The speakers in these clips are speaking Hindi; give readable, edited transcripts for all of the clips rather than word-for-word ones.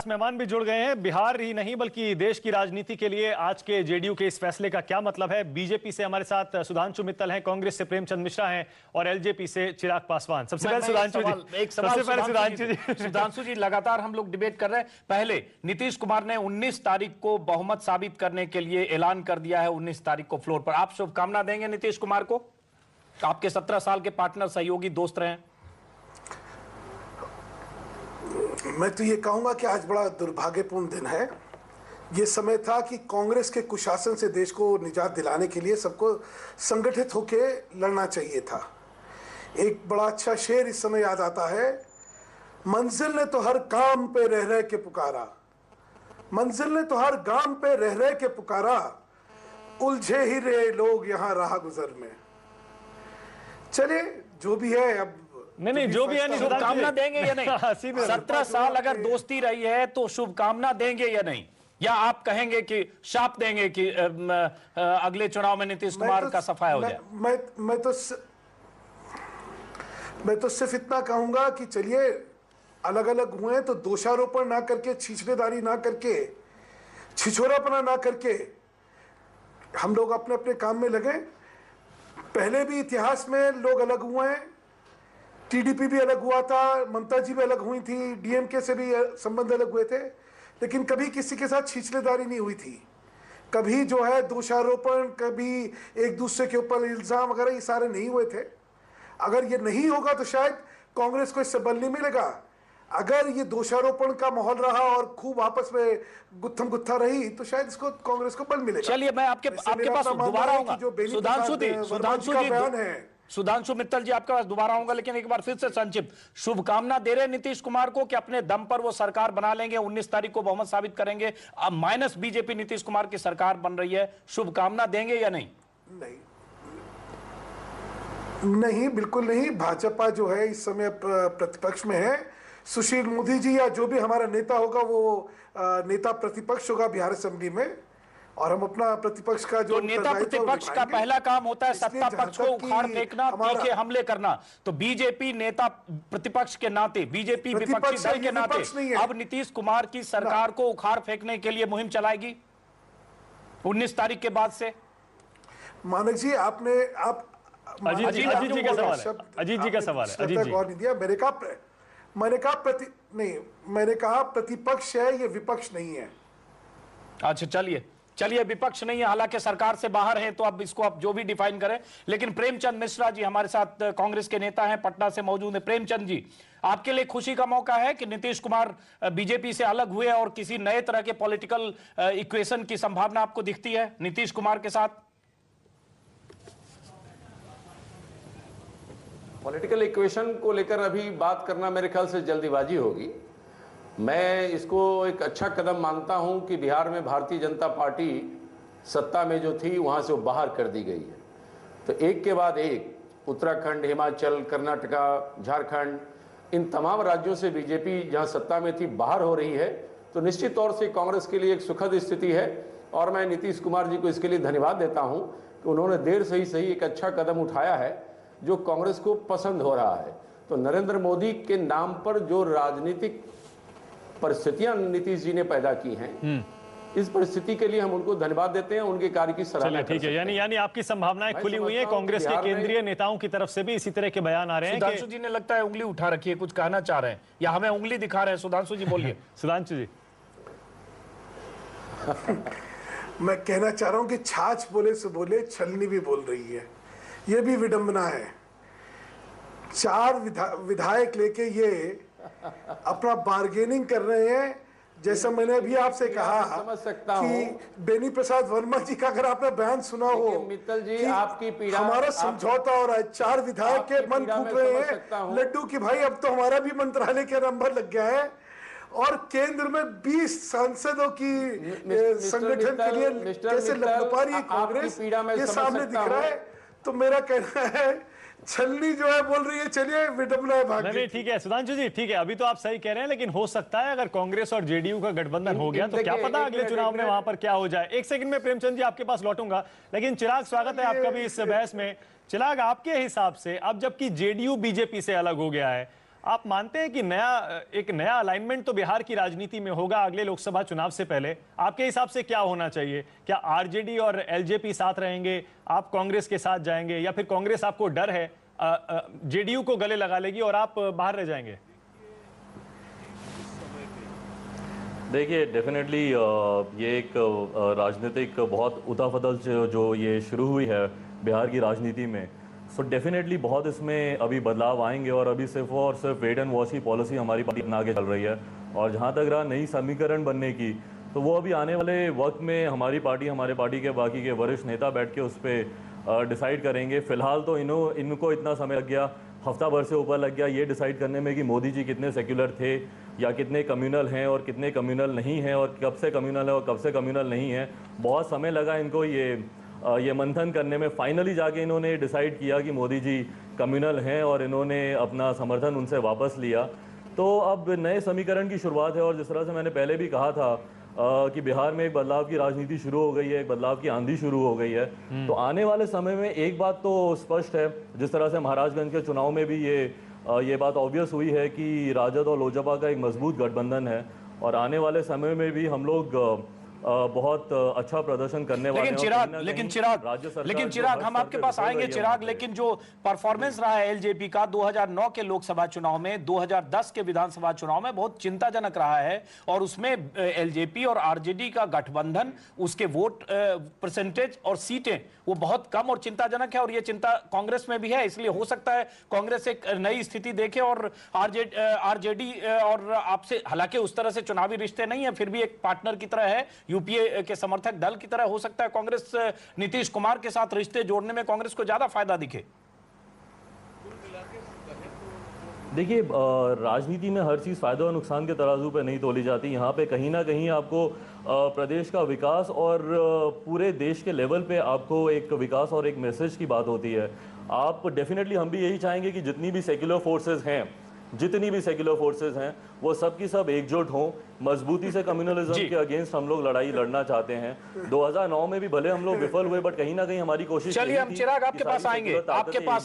मेहमान भी जुड़ गए हैं। बिहार ही नहीं बल्कि देश की राजनीति के लिए आज के जेडीयू के इस फैसले का क्या मतलब है। बीजेपी से हमारे साथ सुधांशु मित्तल हैं, कांग्रेस से प्रेमचंद मिश्रा हैं और एलजेपी से चिराग पासवान। सबसे पहले सुधांशु जी, लगातार हम लोग डिबेट कर रहे हैं। पहले नीतीश कुमार ने 19 तारीख को बहुमत साबित करने के लिए ऐलान कर दिया है, 19 तारीख को फ्लोर पर। आप शुभकामना देंगे नीतीश कुमार को? आपके 17 साल के पार्टनर, सहयोगी, दोस्त रहे। मैं तो ये कहूंगा कि आज बड़ा दुर्भाग्यपूर्ण दिन है। ये समय था कि कांग्रेस के कुशासन से देश को निजात दिलाने के लिए सबको संगठित होकर लड़ना चाहिए था। एक बड़ा अच्छा शेर इस समय याद आता है, मंजिल ने तो हर काम पे रह रह के पुकारा, मंजिल ने तो हर गांव पे रह रह के पुकारा, उलझे ही रहे लोग यहाँ राह गुजर में। चलिए जो भी है, अब नहीं जो भी है, शुभकामना देंगे या नहीं? 17 साल अगर दोस्ती रही है तो शुभकामना देंगे या नहीं, या आप कहेंगे कि शाप देंगे कि अगले चुनाव में नीतीश कुमार का सफाया हो जाए? मैं तो सिर्फ इतना कहूंगा कि चलिए अलग अलग हुए तो दोषारोपण ना करके, छीछड़ेदारी ना करके, छिछोरापना ना करके हम लोग अपने अपने काम में लगे। पहले भी इतिहास में लोग अलग हुए हैं, टीडीपी भी अलग हुआ था, ममता जी भी अलग हुई थी, डीएमके से भी संबंध अलग हुए थे, लेकिन कभी किसी के साथ छिछलेदारी नहीं हुई थी। कभी जो है दोषारोपण, कभी एक दूसरे के ऊपर इल्जाम वगैरह, ये सारे नहीं हुए थे। अगर ये नहीं होगा तो शायद कांग्रेस को इससे बल नहीं मिलेगा। अगर ये दोषारोपण का माहौल रहा और खूब आपस में गुत्थम गुत्था रही तो शायद इसको कांग्रेस को बल मिलेगा। चलिए मैं आपके पास दोबारा आऊंगा। सुधांशु मित्तल जी, आपके पास दोबारा आऊंगा, लेकिन एक बार फिर से संक्षिप्त शुभकामना दे रहे नीतीश कुमार को कि अपने दम पर वो सरकार बना लेंगे, 19 तारीख को बहुमत साबित करेंगे, अब माइनस बीजेपी नीतीश कुमार की सरकार बन रही है, शुभकामना देंगे या नहीं? नहीं, बिल्कुल नहीं। भाजपा जो है इस समय प्रतिपक्ष में है। सुशील मोदी जी या जो भी हमारा नेता होगा वो नेता प्रतिपक्ष होगा बिहार असेंबली में, और हम अपना प्रतिपक्ष का जो तो नेता प्रतिपक्ष का पहला काम होता है सत्ता पक्ष को उखाड़ फेंकना, तीखे हमले करना। तो बीजेपी नेता प्रतिपक्ष के नाते, बीजेपी विपक्षी दल के नाते अब नीतीश कुमार की सरकार को उखाड़ फेंकने के लिए मुहिम चलाएगी 19 तारीख के बाद से। मानक जी, अजीत जी का सवाल है। अजीत जी, मैंने कहा प्रतिपक्ष है, ये विपक्ष नहीं है। अच्छा चलिए विपक्ष नहीं है, हालांकि सरकार से बाहर है, तो अब इसको आप जो भी डिफाइन करें। लेकिन प्रेमचंद मिश्रा जी हमारे साथ कांग्रेस के नेता हैं, पटना से मौजूद है। प्रेमचंद जी, आपके लिए खुशी का मौका है कि नीतीश कुमार बीजेपी से अलग हुए और किसी नए तरह के पॉलिटिकल इक्वेशन की संभावना आपको दिखती है नीतीश कुमार के साथ? पॉलिटिकल इक्वेशन को लेकर अभी बात करना मेरे ख्याल से जल्दीबाजी होगी। मैं इसको एक अच्छा कदम मानता हूं कि बिहार में भारतीय जनता पार्टी सत्ता में जो थी वहां से वो बाहर कर दी गई है। तो एक के बाद एक उत्तराखंड, हिमाचल, कर्नाटका, झारखंड, इन तमाम राज्यों से बीजेपी जहां सत्ता में थी बाहर हो रही है, तो निश्चित तौर से कांग्रेस के लिए एक सुखद स्थिति है। और मैं नीतीश कुमार जी को इसके लिए धन्यवाद देता हूँ कि उन्होंने देर से ही सही एक अच्छा कदम उठाया है जो कांग्रेस को पसंद हो रहा है। तो नरेंद्र मोदी के नाम पर जो राजनीतिक परिस्थितियां नीतीश जी ने पैदा की हैं, इस परिस्थिति के लिए हम उनको धन्यवाद देते हैं, उनके कार्य की सराहना करते हैं। ठीक है, यानी आपकी संभावनाएं खुली हुई है। कांग्रेस के केंद्रीय नेताओं की तरफ से भी इसी तरह के बयान आ रहे हैं। सुधांशु जी ने लगता है उंगली उठा रखी है, कुछ कहना चाह रहे हैं या हमें उंगली दिखा रहे हैं? सुधांशु जी बोलिए। सुधांशु जी, मैं कहना चाह रहा हूं कि छाछ बोले से बोले छलनी भी बोल रही है, ये भी विडंबना है। 4 विधायक लेके ये अपना बार्गेनिंग कर रहे हैं। जैसा मैंने अभी आपसे कहा समझ सकता कि बेनी प्रसाद वर्मा जी का अगर आपने बयान सुना हो, मित्तल जी, आपकी पीड़ा, हमारा समझौता हो रहा है, 4 विधायक के मन फूट रहे हैं लड्डू की, भाई अब तो हमारा भी मंत्रालय के नंबर लग गया है और केंद्र में 20 सांसदों की संगठन के लिए कैसे लपलपा रही कांग्रेस, ये सामने दिख रहा है। तो मेरा कहना है छलनी जो है बोल रही है, चलिए विडंबना है भाग्य। नहीं ठीक है सुधांशु जी, ठीक है, अभी तो आप सही कह रहे हैं, लेकिन हो सकता है अगर कांग्रेस और जेडीयू का गठबंधन हो गया तो क्या पता अगले चुनाव में वहां पर क्या हो जाए। एक सेकंड में प्रेमचंद जी आपके पास लौटूंगा, लेकिन चिराग स्वागत है आपका भी इस बहस में। चिराग, आपके हिसाब से अब जबकि जेडीयू बीजेपी से अलग हो गया है, आप मानते हैं कि एक नया अलाइनमेंट तो बिहार की राजनीति में होगा अगले लोकसभा चुनाव से पहले? आपके हिसाब से क्या होना चाहिए? क्या आरजेडी और एलजेपी साथ रहेंगे, आप कांग्रेस के साथ जाएंगे, या फिर कांग्रेस आपको डर है जेडीयू को गले लगा लेगी और आप बाहर रह जाएंगे? देखिए, डेफिनेटली ये एक राजनीतिक बहुत उथल-पुथल जो ये शुरू हुई है बिहार की राजनीति में, सो डेफिनेटली बहुत इसमें अभी बदलाव आएंगे और अभी सिर्फ और सिर्फ वेट एंड वॉच की पॉलिसी हमारी पार्टी अपना के चल रही है। और जहाँ तक रहा नई समीकरण बनने की, तो वो अभी आने वाले वक्त में हमारी पार्टी, हमारे पार्टी के बाकी के वरिष्ठ नेता बैठ के उस पर डिसाइड करेंगे। फिलहाल तो इनको इतना समय लग गया, हफ्ता भर से ऊपर लग गया ये डिसाइड करने में कि मोदी जी कितने सेक्युलर थे या कितने कम्युनल हैं और कितने कम्युनल नहीं हैं, और कब से कम्युनल है और कब से कम्युनल नहीं है। बहुत समय लगा इनको ये मंथन करने में। फाइनली जाके इन्होंने डिसाइड किया कि मोदी जी कम्युनल हैं और इन्होंने अपना समर्थन उनसे वापस लिया। तो अब नए समीकरण की शुरुआत है। और जिस तरह से मैंने पहले भी कहा था कि बिहार में एक बदलाव की राजनीति शुरू हो गई है, एक बदलाव की आंधी शुरू हो गई है। तो आने वाले समय में एक बात तो स्पष्ट है, जिस तरह से महाराजगंज के चुनाव में भी ये बात ऑब्वियस हुई है कि राजद और लोजपा का एक मजबूत गठबंधन है, और आने वाले समय में भी हम लोग बहुत अच्छा प्रदर्शन करने वाले हैं। लेकिन चिराग हम आपके पास आएंगे चिराग, लेकिन जो परफॉर्मेंस रहा है एलजेपी का 2009 के लोकसभा चुनाव में, 2010 के विधानसभा चुनाव में बहुत चिंताजनक रहा है। और उसमें एलजेपी और आरजेडी का गठबंधन, उसके वोट परसेंटेज और सीटें वो बहुत कम और चिंताजनक है। और ये चिंता कांग्रेस में भी है, इसलिए हो सकता है कांग्रेस एक नई स्थिति देखे और आरजेडी और आपसे, हालांकि उस तरह से चुनावी रिश्ते नहीं है, फिर भी एक पार्टनर की तरह है, यूपीए के समर्थक दल की तरह। हो सकता है कांग्रेस नीतीश कुमार के साथ रिश्ते जोड़ने में कांग्रेस को ज्यादा फायदा दिखे। देखिए, राजनीति में हर चीज़ फायदा और नुकसान के तराजू पे नहीं तोली जाती। यहाँ पे कहीं ना कहीं आपको प्रदेश का विकास और पूरे देश के लेवल पे आपको एक विकास और एक मैसेज की बात होती है। आप डेफिनेटली, हम भी यही चाहेंगे कि जितनी भी सेक्युलर फोर्सेस हैं वो सब की सब एकजुट हों, मजबूती से कम्युनलिज्म के अगेंस्ट हम लोग लड़ाई लड़ना चाहते हैं। 2009 में भी भले हम लोग विफल हुए, बट कहीं ना कहीं हमारी कोशिश। चलिए हम चिराग आपके पास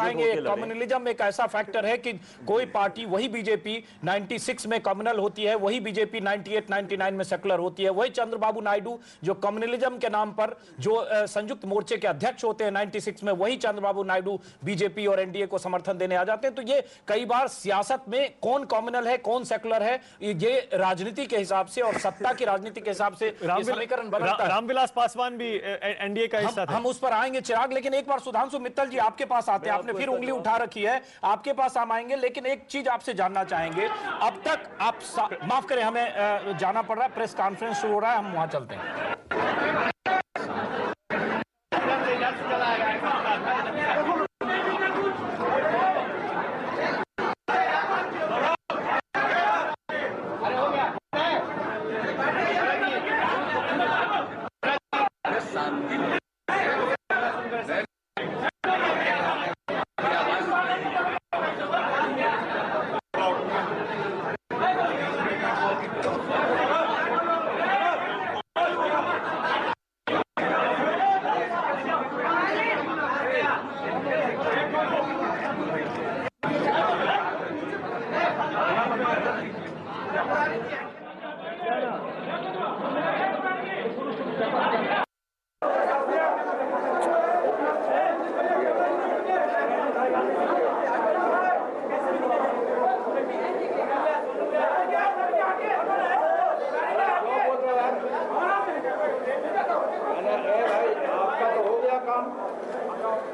आएंगे। कम्युनलिज्म एक ऐसा फैक्टर है कि कोई पार्टी, वही बीजेपी 96 में कम्युनल होती है, वही बीजेपी 98, 99 में सेकुलर होती है, वही चंद्रबाबू नायडू जो कम्युनलिज्म के नाम पर जो संयुक्त मोर्चे के अध्यक्ष होते हैं 96 में, वही चंद्रबाबू नायडू बीजेपी और एनडीए को समर्थन देने आ जाते हैं। तो ये कई बार सियासत में कौन कम्युनल है, कौन सेकुलर है, ये राजनीति के हिसाब से और सत्ता की राजनीति के हिसाब से समीकरण बदलता है। रामविलास पासवान भी एनडीए का हिस्सा थे। हम उस पर आएंगे चिराग, लेकिन एक बार सुधांशु मित्तल जी आपके पास आते हैं। आपने फिर उंगली उठा रखी है, आपके पास हम आएंगे, लेकिन एक चीज आपसे जानना चाहेंगे। अब तक आप माफ करें, हमें जाना पड़ रहा है, प्रेस कॉन्फ्रेंस शुरू हो रहा है, हम वहां चलते हैं।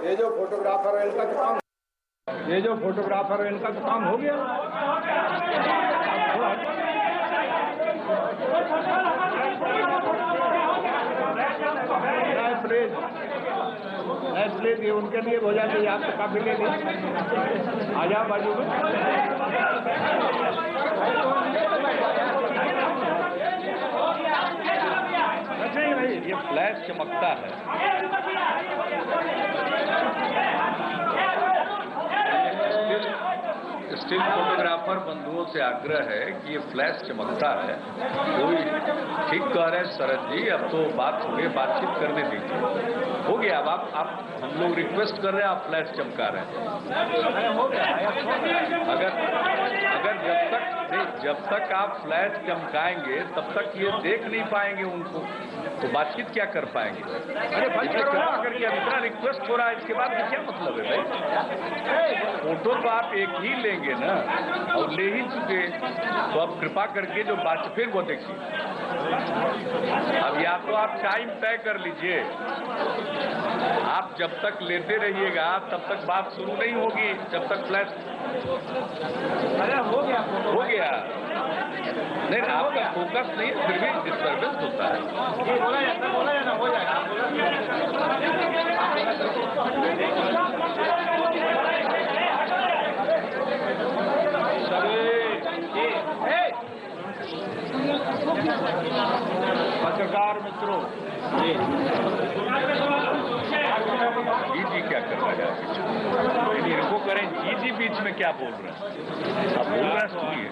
ये जो फोटोग्राफर है इनका तो काम हो गया। प्लीज ये उनके लिए हो जाते, आप तो काफी ले लीजिए, आ जाओ बाजू में। नहीं भाई, ये फ्लैश चमकता है। स्टिल फोटोग्राफर बंधुओं से आग्रह है कि ये फ्लैश चमकता है। कोई ठीक कह रहे हैं शरद जी, अब तो बात हो गई, बातचीत करने दीजिए, हो गया। अब आप हम लोग रिक्वेस्ट कर रहे हैं, आप फ्लैश चमका रहे हैं। अगर मगर जब तक आप फ्लैश चमकाएंगे तब तक ये देख नहीं पाएंगे उनको, तो बातचीत क्या कर पाएंगे? अरे भाई करके अब इतना रिक्वेस्ट हो रहा है, इसके बाद भी क्या मतलब है भाई? फोटो तो आप एक ही लेंगे ना, और ले ही चुके, तो अब कृपा करके जो बात फिर वो देखिए। अब या तो आप टाइम तय कर लीजिए, आप जब तक लेते रहिएगा तब तक बात शुरू नहीं होगी, जब तक फ्लैश हो गया नहीं, आपका फोकस नहीं, फिर भी डिस्टर्बेंस होता है। बोला जाना हो जाएगा। पत्रकार मित्रों, जी क्या कर रहा है? इनको करें जी बीच में क्या बोल रहे हैं? आप बोल रहे हैं, सुनिए।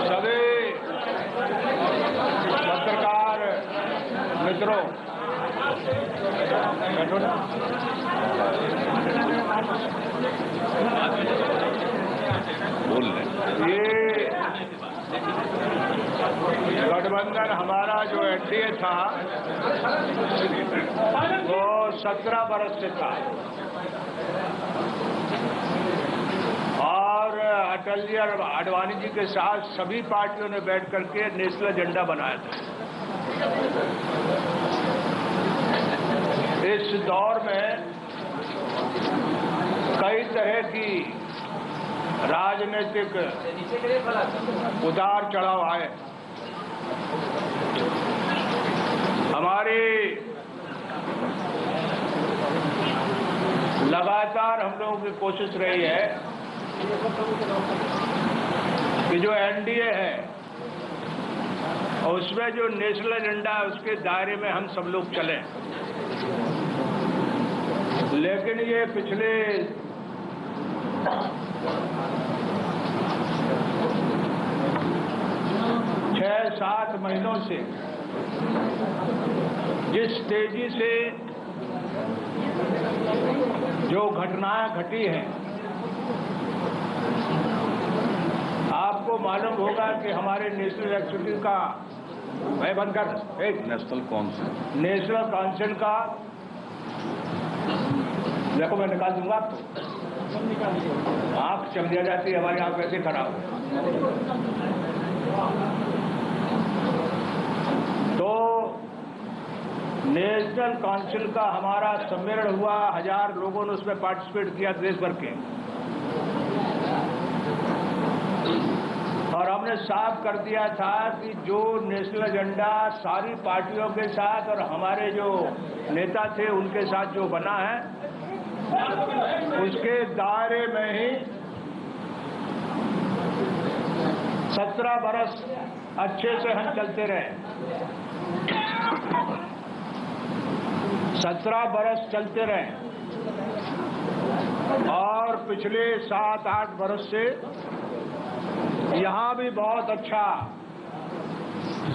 सभी पत्रकार मित्रों, बैठो ना। बोल रहे ये गठबंधन हमारा जो एनडीए था वो 17 बरस से था, और अटल जी और आडवाणी जी के साथ सभी पार्टियों ने बैठ करके नेशनल एजेंडा बनाया था। इस दौर में कई तरह की राजनीतिक उतार चढ़ाव आए। हमारी लगातार हम लोगों की कोशिश रही है कि जो एनडीए है और उसमें जो नेशनल एजेंडा है उसके दायरे में हम सब लोग चलें, लेकिन ये पिछले 6-7 महीनों से जिस तेजी से जो घटनाएं घटी हैं, आपको मालूम होगा कि हमारे नेशनल एक्सिक्यूटिव का मैं बनकर एक नेशनल काउंसिल का, देखो मैं निकाल दूंगा आपको, आंख चमदिया जाती है हमारी, आंख वैसे खराब। तो नेशनल काउंसिल का हमारा सम्मेलन हुआ, 1000 लोगों ने उसमें पार्टिसिपेट किया देश भर के, और हमने साफ कर दिया था कि जो नेशनल एजेंडा सारी पार्टियों के साथ और हमारे जो नेता थे उनके साथ जो बना है, उसके दायरे में ही 17 बरस अच्छे से हम चलते रहे। 17 बरस चलते रहे, और पिछले 7-8 बरस से यहाँ भी बहुत अच्छा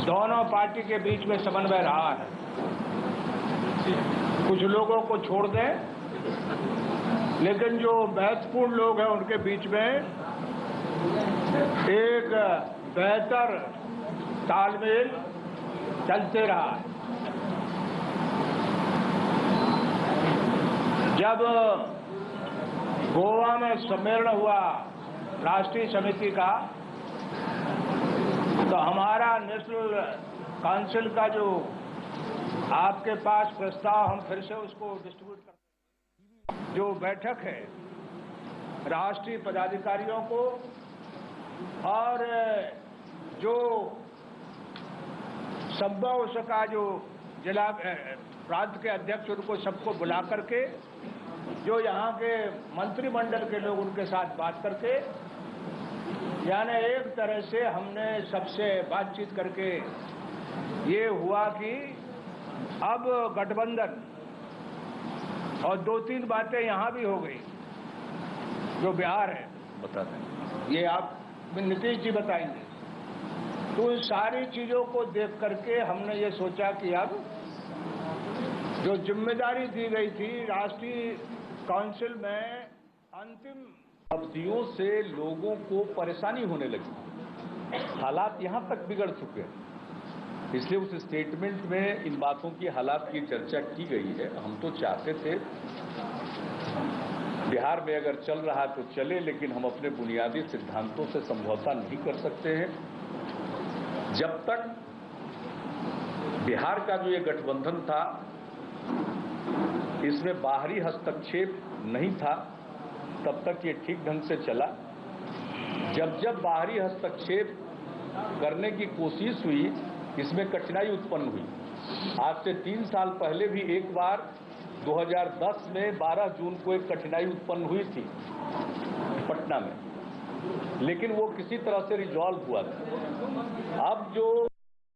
दोनों पार्टी के बीच में समन्वय रहा है। कुछ लोगों को छोड़ दें, लेकिन जो महत्वपूर्ण लोग हैं उनके बीच में एक बेहतर तालमेल चलते रहा है। जब गोवा में सम्मेलन हुआ राष्ट्रीय समिति का, तो हमारा नेशनल काउंसिल का जो आपके पास प्रस्ताव, हम फिर से उसको डिस्ट्रीब्यूट करते हैं। जो बैठक है राष्ट्रीय पदाधिकारियों को और जो संभव हो सका जो जिला प्रांत के अध्यक्ष, उनको सबको बुला करके, जो यहाँ के मंत्रिमंडल के लोग, उनके साथ बात करके, यानी एक तरह से हमने सबसे बातचीत करके ये हुआ कि अब गठबंधन, और 2-3 बातें यहाँ भी हो गई जो बिहार है, बताते हैं, ये आप नीतीश जी बताएंगे। तो इन सारी चीजों को देख करके हमने ये सोचा कि अब जो जिम्मेदारी दी गई थी राष्ट्रीय काउंसिल में अंतिम उपलब्धियों से लोगों को परेशानी होने लगी, हालात यहां तक बिगड़ चुके हैं। इसलिए उस स्टेटमेंट में इन बातों की हालात की चर्चा की गई है। हम तो चाहते थे बिहार में अगर चल रहा है तो चले, लेकिन हम अपने बुनियादी सिद्धांतों से समझौता नहीं कर सकते हैं। जब तक बिहार का जो ये गठबंधन था इसमें बाहरी हस्तक्षेप नहीं था, तब तक ये ठीक ढंग से चला। जब जब बाहरी हस्तक्षेप करने की कोशिश हुई, इसमें कठिनाई उत्पन्न हुई। आज से 3 साल पहले भी एक बार 2010 में 12 जून को एक कठिनाई उत्पन्न हुई थी पटना में, लेकिन वो किसी तरह से रिजॉल्व हुआ था। अब जो